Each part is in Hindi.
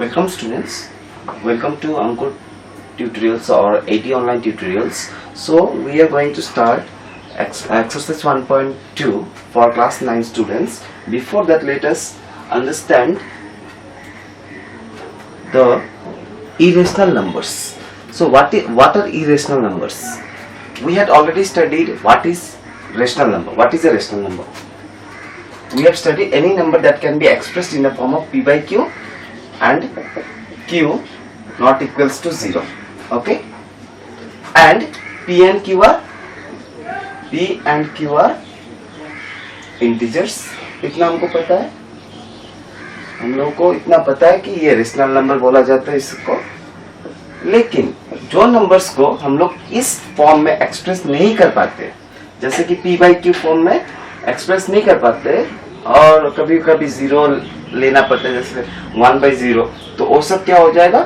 Welcome students, welcome to Ankur tutorials or AT online tutorials. So we are going to start exercise 1.2 for class 9 students. Before that, let us understand the irrational numbers. So what are irrational numbers? We had already studied what is rational number. What is a rational number? We have studied any number that can be expressed in the form of p by q and q not equals to 0. Okay, and p and q are integers. इतना हमको पता है, हम लोगों को इतना पता है कि ये रेशनल नंबर बोला जाता है इसको. लेकिन जो नंबर्स को हम लोग इस फॉर्म में एक्सप्रेस नहीं कर पाते, जैसे कि p by q फॉर्म में एक्सप्रेस नहीं कर पाते और कभी कभी जीरो लेना पड़ता है, जैसे 1/0, तो वो सब क्या हो जाएगा?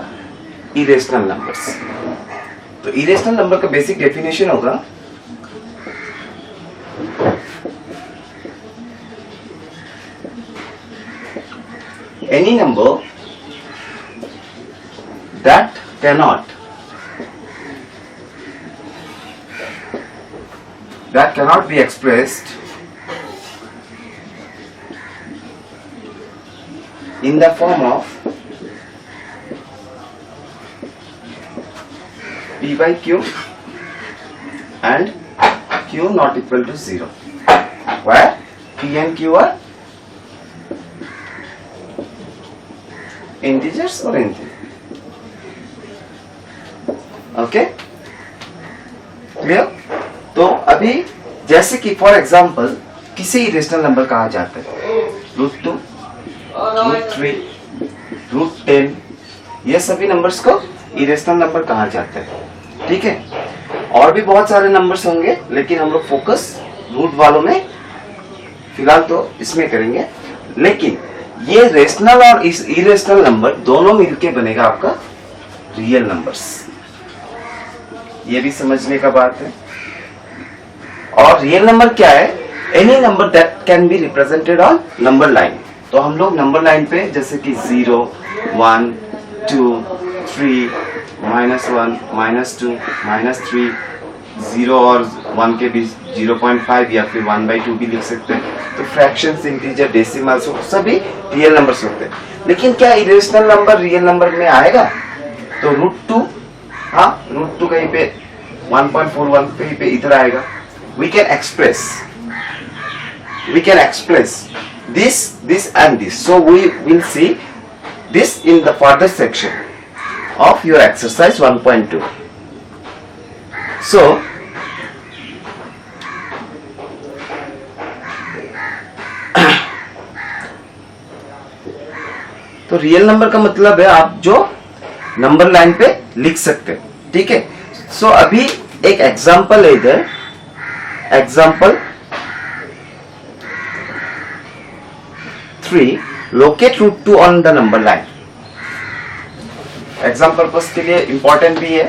Irrational numbers. तो इरेशनल नंबर का बेसिक डेफिनेशन होगा any number that cannot be expressed in the form of p by q and q not equal to 0, where p and q are integers or anything. Okay, clear? तो अभी जैसे कि फॉर एग्जांपल किसी इरेशनल नंबर कहा जाता है √2, √3, √10, ये सभी नंबर्स को इरेशनल नंबर कहा जाता है. ठीक है, और भी बहुत सारे नंबर्स होंगे, लेकिन हम लोग फोकस रूट वालों में फिलहाल तो इसमें करेंगे. लेकिन ये रेशनल और इरेशनल नंबर दोनों मिलके बनेगा आपका रियल नंबर्स. ये भी समझने का बात है. और रियल नंबर क्या है? Any number that can be represented on number line. तो हम लोग नंबर लाइन पे जैसे कि 0, 1, 2, 3, -1, -2, -3, 0 और 1 के बीच 0.5 या फिर 1/2 भी लिख सकते हैं. तो फ्रैक्शंस, इंटीजर, डेसिमल्स सभी रियल नंबर्स होते हैं. लेकिन क्या इरेशनल नंबर रियल नंबर में आएगा? तो √2, हाँ, √2 कहीं पे 1.41 कहीं पे इधर आएगा. We can express this and this. So we will see this in the further section of your exercise 1.2. So तो रियल नंबर का मतलब है आप जो नंबर लाइन पे लिख सकते हैं. ठीक है, सो अभी एक एग्जांपल है इधर. Example 3, locate √2 on the number line. Exam purpose के लिए इंपॉर्टेंट भी है.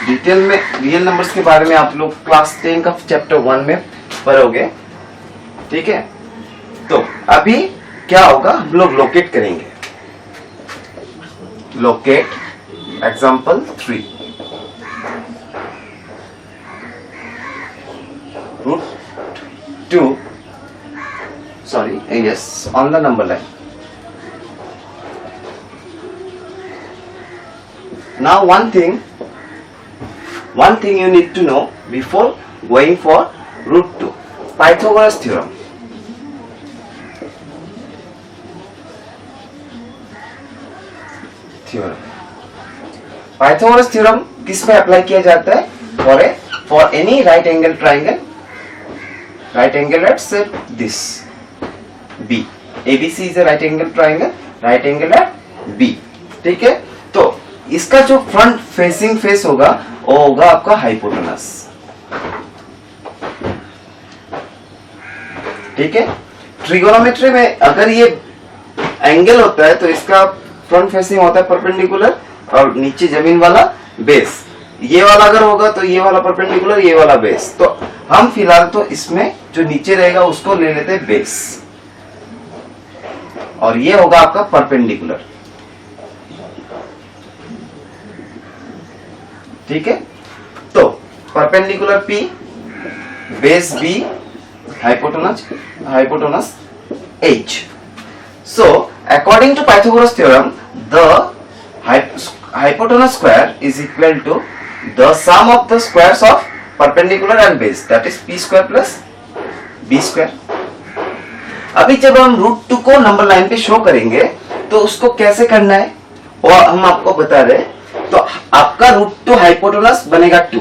डिटेल में रियल नंबर्स के बारे में आप लोग क्लास 10 का चैप्टर 1 में पढ़ोगे. ठीक है, तो अभी क्या होगा, हम लोग लोकेट करेंगे. Locate example 3, √2, sorry, yes, on the number line. Now one thing you need to know before going for √2, Pythagoras theorem. Pythagoras theorem किस में अप्लाई किया जाता है? For any right angle triangle let's say this B. ABC is a right angle triangle at B. ठीक है, तो इसका जो फ्रंट फेसिंग फेस होगा वो होगा आपका हाइपोटेनस. ठीक है, ट्रिगोनोमेट्री में अगर ये एंगल होता है तो इसका फ्रंट फेसिंग होता है परपेंडिकुलर और नीचे जमीन वाला बेस. ये वाला अगर होगा तो ये वाला परपेंडिकुलर, ये वाला बेस. तो हम फिलहाल तो इसमें जो नीचे रहेगा उसको ले लेते हैं बेस. और ये होगा आपका परपेंडिकुलर। ठीक है, तो perpendicular P, base B, hypotenuse H. So according to Pythagoras theorem, the hypotenuse square is equal to the sum of the squares of perpendicular and base, that is P square plus B square. अभी जब हम √2 को नंबर लाइन पे शो करेंगे तो उसको कैसे करना है वो हम आपको बता रहे हैं। तो आपका √2 हाइपोटेनस बनेगा 2,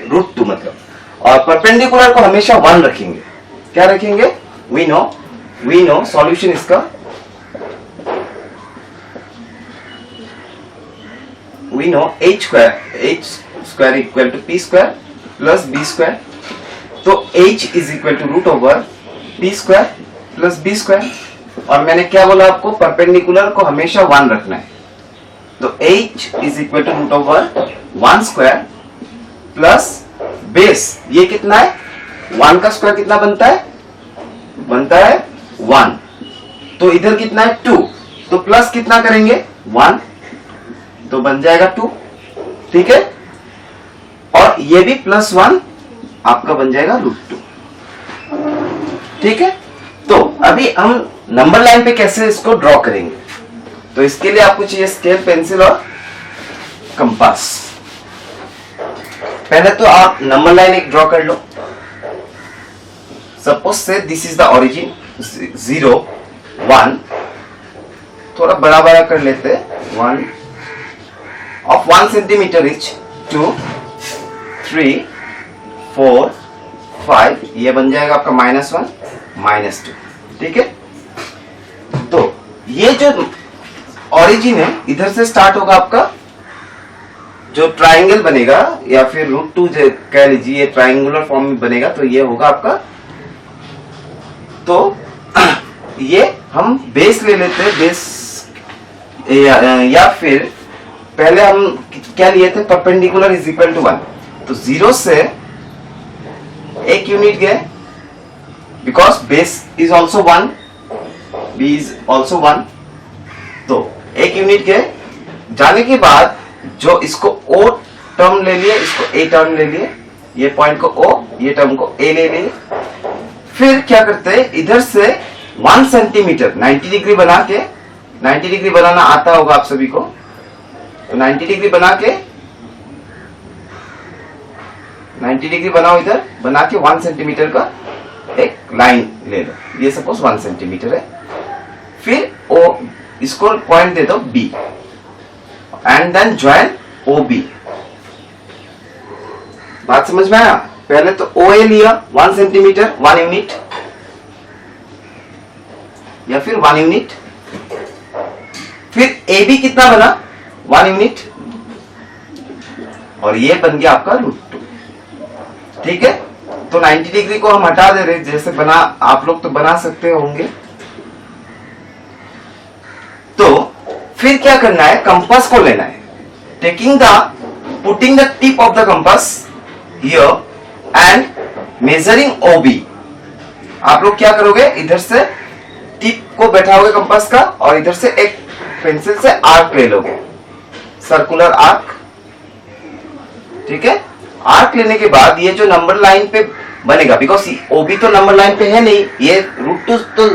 √2 मतलब, और परपेंडिकुलर को हमेशा 1 रखेंगे। क्या रखेंगे? वी नो सॉल्यूशन इसका, we know h square equal to p square plus b square. तो h is equal to √p square plus b square, और मैंने क्या बोला आपको, परपेंडिकुलर को हमेशा 1 रखना है। तो h is equal to √1 square plus base, ये कितना है, 1 का स्क्वायर कितना बनता है 1, तो इधर कितना है 2, तो प्लस कितना करेंगे 1, तो बन जाएगा 2। ठीक है, और ये भी +1 आपका बन जाएगा √2। ठीक है, तो अभी हम नंबर लाइन पे कैसे इसको ड्रॉ करेंगे, तो इसके लिए आपको चाहिए स्केल, पेंसिल और कंपास। पहले तो आप नंबर लाइन एक ड्रॉ कर लो। सपोज से दिस इज द ओरिजिन, 0 1, थोड़ा बड़ा बड़ा कर लेते हैं, 1 of 1 centimeter each, 2 3 4 5, ये बन जाएगा आपका -1 -2। ठीक है, तो ये जो ओरिजिन है इधर से स्टार्ट होगा आपका, जो ट्राइंगल बनेगा या फिर √2 कह लीजिए, ये ट्राइंगुलर फॉर्म में बनेगा, तो ये होगा आपका, तो ये हम बेस ले लेते हैं, बेस या फिर पहले हम क्या लिए थे, परपेंडिकुलर इज इक्वल टू 1, तो 0 से 1 यूनिट गए, because base is also 1, B is also 1, तो 1 यूनिट गए। जाने के बाद जो इसको O टर्म ले लिए, इसको A टर्म ले लिए, ये पॉइंट को O, ये टर्म को A ले लिए। फिर क्या करते हैं, इधर से 1 सेंटीमीटर 90 डिग्री बना के, 90 डिग्री बनाना आता होगा आप सभी को, तो 90 डिग्री बना के, 90 डिग्री बनाओ, इधर बना के 1 सेंटीमीटर का एक लाइन ले लो, ये सपोज 1 सेंटीमीटर है। फिर ओ, इसको पॉइंट दे दो B, and then join OB। बात समझ में आया? पहले तो OA लिया 1 सेंटीमीटर 1 यूनिट, या फिर 1 यूनिट, फिर AB कितना बना 1 यूनिट, और ये बन गया आपका √2। ठीक है, तो 90 डिग्री को हम हटा दे रहे, जैसे बना आप लोग तो बना सकते होंगे। तो फिर क्या करना है, कंपास को लेना है, putting the tip of the compass here and measuring OB। आप लोग क्या करोगे, इधर से टिप को बैठाओगे कंपास का, और इधर से एक पेंसिल से आर्क ले लोगे, सर्कुलर आर्क। ठीक है, आर्क लेने के बाद ये जो नंबर लाइन पे बनेगा, बिकॉज OB तो नंबर लाइन पे है नहीं, ये √2 तो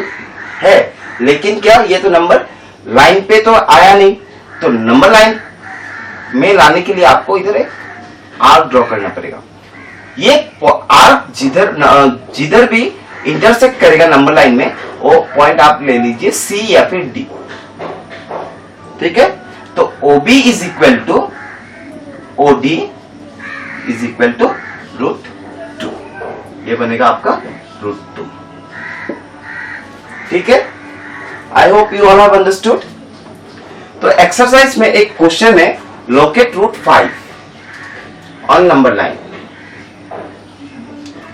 है, लेकिन क्या ये तो नंबर लाइन पे तो आया नहीं, तो नंबर लाइन में लाने के लिए आपको इधर एक आर्क ड्रॉ करना पड़ेगा। ये आर्क जिधर भी इंटरसेक्ट करेगा नंबर लाइन में, वो पॉइंट आप ले लीजिए C या फिर D। ठीक है, तो OB is equal to OD is equal to √2, ये बनेगा आपका √2। ठीक है, I hope you all have understood. तो एक्सरसाइज में एक क्वेश्चन है, लोकेट √5 ऑन नंबर लाइन।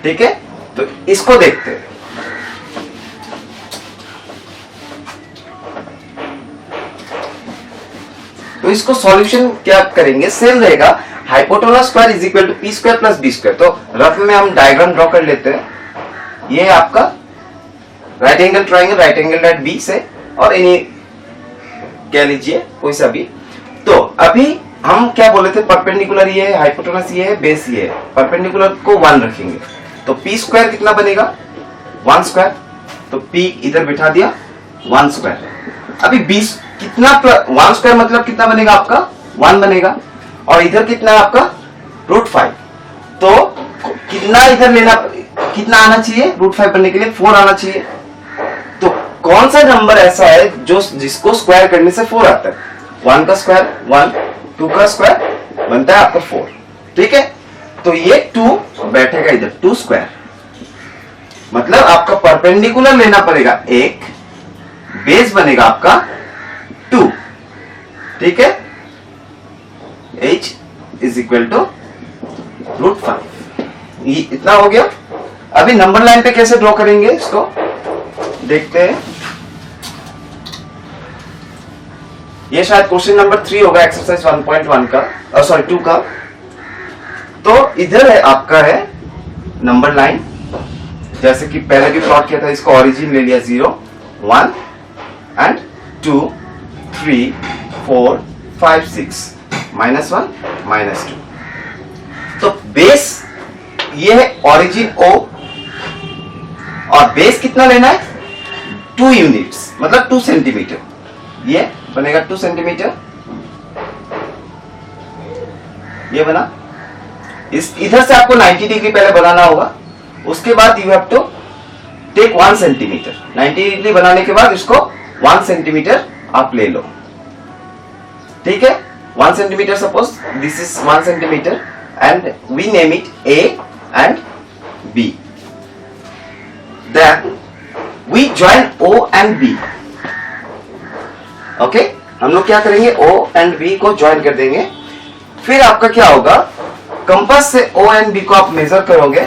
ठीक है, तो इसको देखते हैं। तो इसको सॉल्यूशन क्या करेंगे, सेम रहेगा, hypotenuse square is equal to P square plus B square. तो रफ में हम डायग्राम ड्रॉ कर लेते हैं। ये आपका right angle triangle, right angle at B से और एनी कह लीजिए कोई सा भी। तो अभी हम क्या बोले थे, परपेंडिकुलर ये है, हाइपोटेनस ये है, बेस ये है, परपेंडिकुलर को 1 रखेंगे तो पी स्क्वायर कितना बनेगा 1 स्क्वायर, तो पी इधर बिठा दिया 1 स्क्वायर। अभी 20 कितना 1 स्क्वायर मतलब कितना बनेगा आपका 1 बनेगा, और इधर कितना है आपका √5, तो कितना इधर लेना, कितना आना चाहिए √5 बनने के लिए 4 आना चाहिए। तो कौन सा नंबर ऐसा है जो जिसको स्क्वायर करने से 4 आता है, 1 का स्क्वायर 1, 2 का स्क्वायर बनता है आपका 4, ठीक है। तो ये 2 बैठेगा इधर 2 स्क्वायर, मतलब आपका परपेंडिकुलर लेना पड़ेगा 1, बेस बनेगा आपका 2, ठीक है। h इज इक्वल टू √5, इतना हो गया। अभी नंबर लाइन पे कैसे ड्रॉ करेंगे इसको देखते हैं। ये शायद क्वेश्चन नंबर 3 होगा एक्सरसाइज 1.1 का, सॉरी 2 का। तो इधर है आपका है नंबर लाइन, जैसे कि पहले भी प्लॉट किया था, इसको ओरिजिन ले लिया 0 1 एंड 2 3 4 5 6 -1 -2। तो बेस ये है ओरिजिन O, और बेस कितना लेना है 2 यूनिट्स, मतलब 2 सेंटीमीटर, ये बनेगा 2 सेंटीमीटर, ये बना। इस इधर से आपको 90 डिग्री पहले बनाना होगा, उसके बाद you have to take 1 centimetre. 90 degree बनाने के बाद इसको 1 सेंटीमीटर आप ले लो, ठीक है। 1 centimetre, suppose this is 1 centimetre and we name it A and B. Then we join O and B. Okay? हम लोग क्या करेंगे O and B को ज्वाइन कर देंगे। फिर आपका क्या होगा, कंपास से O and B को आप मेजर करोगे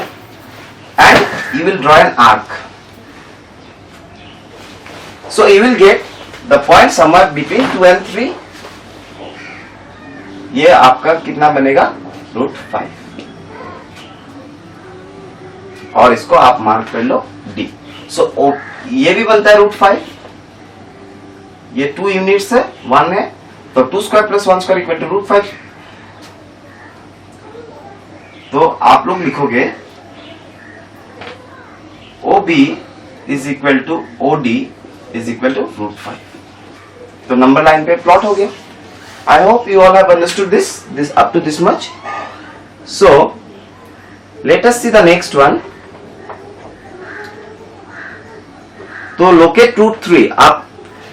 and you will draw an arc. So you will get the point somewhere between 2 and 3. ये आपका कितना बनेगा √5, और इसको आप मार्क कर लो D. सो ये भी बनता है √5, ये 2 यूनिट्स है 1 है, तो 2 square plus 1 square equal to √5। तो आप लोग लिखोगे OB is equal to OD is equal to √5। तो नंबर लाइन पे प्लॉट हो गया। I hope you all have understood this up to this much. So let us see the next one. तो locate √3, आप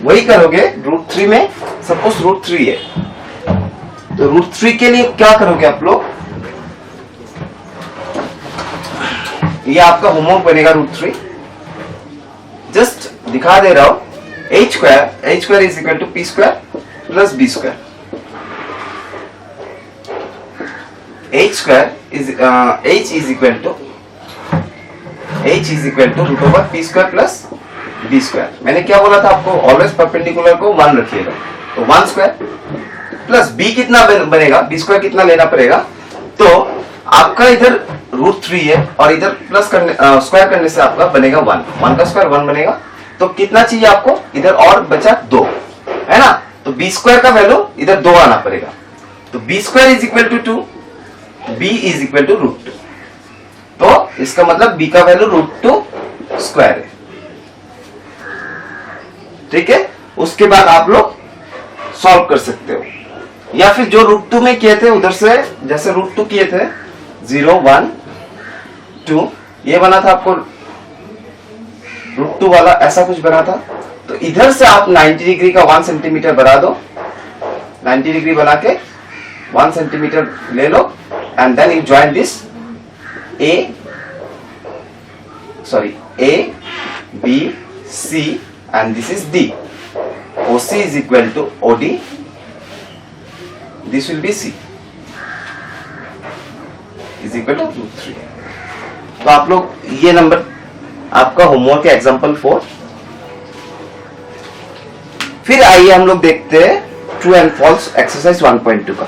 वही करोगे √3 में, सपोज √3 है, तो √3 के लिए क्या करोगे आप लोग, ये आपका होमवर्क बनेगा √3। जस्ट दिखा दे रहा हूं, h square is equal to p square plus b square. h square is h is equal to √p square plus b square. मैंने क्या बोला था आपको, ऑलवेज परपेंडिकुलर को 1 रखिएगा, तो 1 स्क्वायर प्लस b कितना बनेगा, b स्क्वायर कितना लेना पड़ेगा। तो आपका इधर √3 है और इधर प्लस करने स्क्वायर करने से आपका बनेगा 1 का स्क्वायर 1 बनेगा। तो कितना चाहिए आपको, इधर और बचा 2 है ना, तो b स्क्वायर का वैल्यू इधर 2 आना पड़ेगा। तो b square is equal to 2, b is equal to √2। तो इसका मतलब b का वैल्यू √2 स्क्वायर है, ठीक है। उसके बाद आप लोग सॉल्व कर सकते हो, या फिर जो √2 में किए थे उधर से, जैसे √2 किए थे 0 1 2, ये बना था आपको √2 वाला, ऐसा कुछ बना था। तो इधर से आप 90 डिग्री का 1 सेंटीमीटर बढ़ा दो, 90 डिग्री बना के 1 सेंटीमीटर ले लो, and then you join this A B C and this is D. OC is equal to OD, this will be C is equal to √3। तो आप लोग ये नंबर आपका होमवर्क है एग्जांपल 4। फिर आइए हम लोग देखते हैं ट्रू एंड फॉल्स एक्सरसाइज 1.2 का।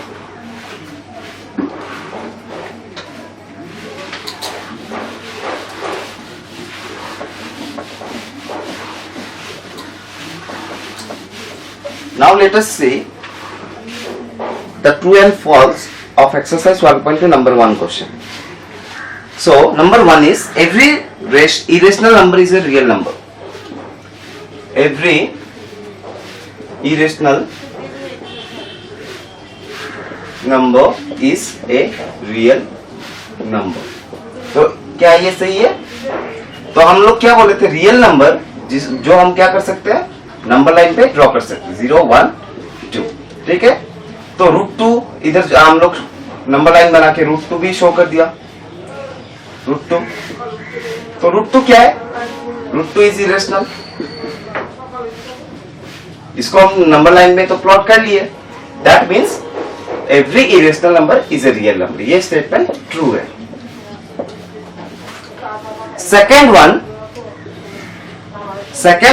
Now let us see the true and false of exercise 1.2 number 1 question. So number 1 is every irrational number is a real number. Every irrational number is a real number. तो क्या ये सही है? तो हम लोग क्या बोले थे, रियल नंबर जो हम क्या कर सकते हैं, नंबर लाइन पे ड्रॉ कर सकते हैं, 0 1 2, ठीक है। तो √2 इधर हम लोग नंबर लाइन बना के √2 भी शो कर दिया, √2। तो √2 क्या है, √2 इज इरेशनल, इसको हम नंबर लाइन में तो प्लॉट कर लिए। That means every irrational number is a real number, ये स्टेटमेंट ट्रू है। Second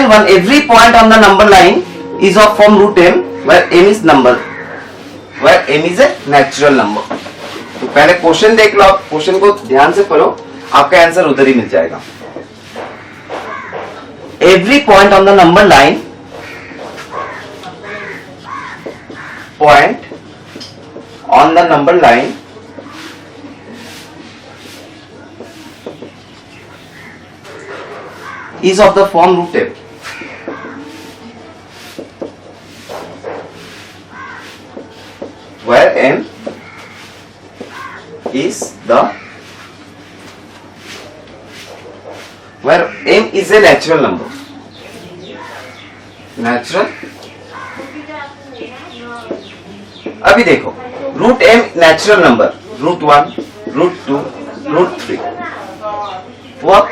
one, every point on the number line is of form √m, where m is number, where m is a natural number. तो पहले क्वेश्चन देख लो, आप क्वेश्चन को ध्यान से पढ़ो, आपका आंसर उधर ही मिल जाएगा। Every point on the number line, point on the number line is of the form √m, where m is a natural number. Natural, अभी देखो √m नेचुरल नंबर, √1 √2 √3, वो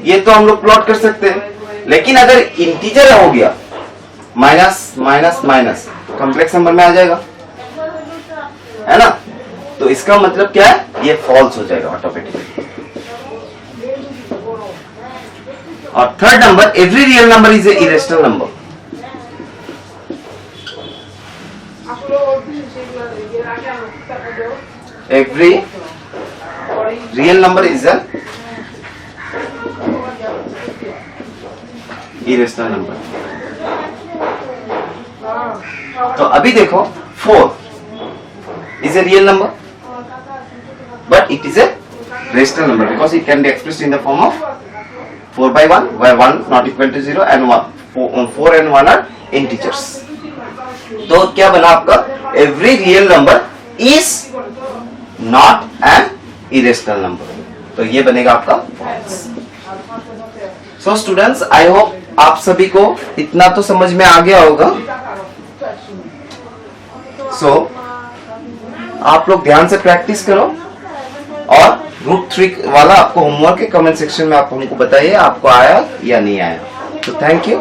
ये तो हम लोग प्लॉट कर सकते हैं। लेकिन अगर इंटीजर हो गया, minus minus minus, complex number में आ जाएगा, है ना। तो इसका मतलब क्या है, ये फॉल्स हो जाएगा ऑटोमेटिकली। और third number, every real number is a irrational number. Every real number is a irrational number. तो अभी देखो 4 is a real number, but it is a rational number because it can be expressed in the form of 4/1, where 1 not equal to 0 and 4 and 1 are integers. तो क्या बना आपका, every real number is not an irrational number. तो ये बनेगा आपका false. So students, I hope आप सभी को इतना तो समझ में आ गया होगा। So आप लोग ध्यान से प्रैक्टिस करो, और √3 वाला आपको होमवर्क के कमेंट सेक्शन में आप हमको बताइए आपको आया या नहीं आया। तो थैंक यू।